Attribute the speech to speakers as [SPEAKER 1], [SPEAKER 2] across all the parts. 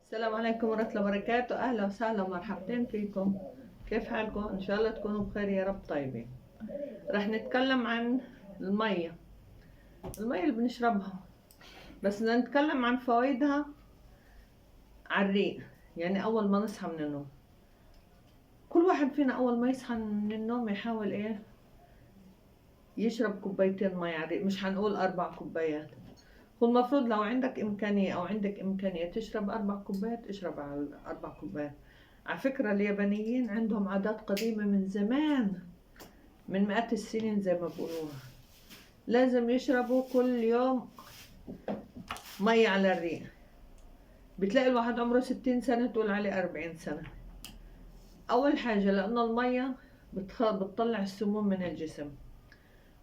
[SPEAKER 1] السلام عليكم ورحمة الله وبركاته. أهلا وسهلا ومرحبتين فيكم. كيف حالكم؟ إن شاء الله تكونوا بخير يا رب طيبين. رح نتكلم عن المية اللي بنشربها، بس بدنا نتكلم عن فوائدها على الريق. يعني أول ما نصحى من النوم، كل واحد فينا أول ما يصحى من النوم يحاول يشرب كوبايتين مية على الريق. مش هنقول 4 كوبايات. هو المفروض لو عندك إمكانية أو عندك إمكانية تشرب 4 كوبايات، اشرب على 4 كوبايات. على فكرة اليابانيين عندهم عادات قديمة من زمان، من مئات السنين زي ما بقولوها. لازم يشربوا كل يوم مية على الريق. بتلاقي الواحد عمره 60 سنة تقول عليه 40 سنة. أول حاجة لأن المية بتطلع السموم من الجسم.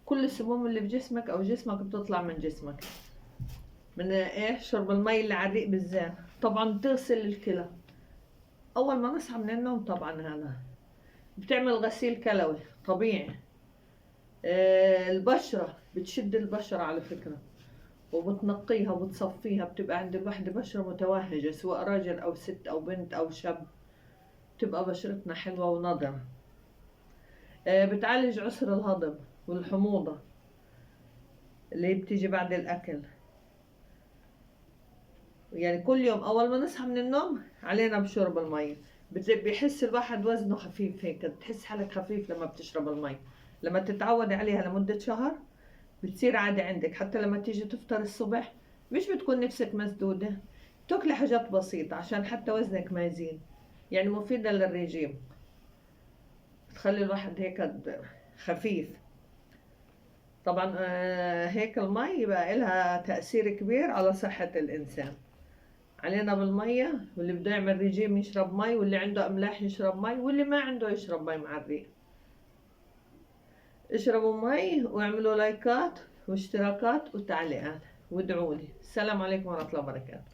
[SPEAKER 1] كل السموم اللي في جسمك أو جسمك بتطلع من جسمك من شرب المي اللي على الريق بالذات. طبعا بتغسل الكلى. أول ما نصحى من النوم طبعا هذا بتعمل غسيل كلوي طبيعي. البشرة بتشد البشرة على فكرة، وبتنقيها وبتصفيها. بتبقى عند الواحدة بشرة متوهجة، سواء راجل أو ست أو بنت أو شاب، بتبقى بشرتنا حلوة ونضرة. بتعالج عسر الهضم والحموضة اللي بتيجي بعد الأكل. يعني كل يوم أول ما نصحى من النوم علينا بشرب المية. بيحس الواحد وزنه خفيف هيك، بتحس حالك خفيف لما بتشرب المي. لما تتعودي عليها لمدة شهر بتصير عادة عندك. حتى لما تيجي تفطر الصبح مش بتكون نفسك مسدودة، تاكلي حاجات بسيطة عشان حتى وزنك ما يزيد. يعني مفيدة للرجيم، بتخلي الواحد هيك خفيف. طبعا هيك المي بقى لها تأثير كبير على صحة الإنسان. علينا بالمية، واللي بده يعمل رجيم يشرب مي، واللي عنده أملاح يشرب مي، واللي ما عنده يشرب مي مع الريق. اشربوا مي واعملوا لايكات واشتراكات وتعليقات وادعوا لي. السلام عليكم ورحمة الله وبركاته.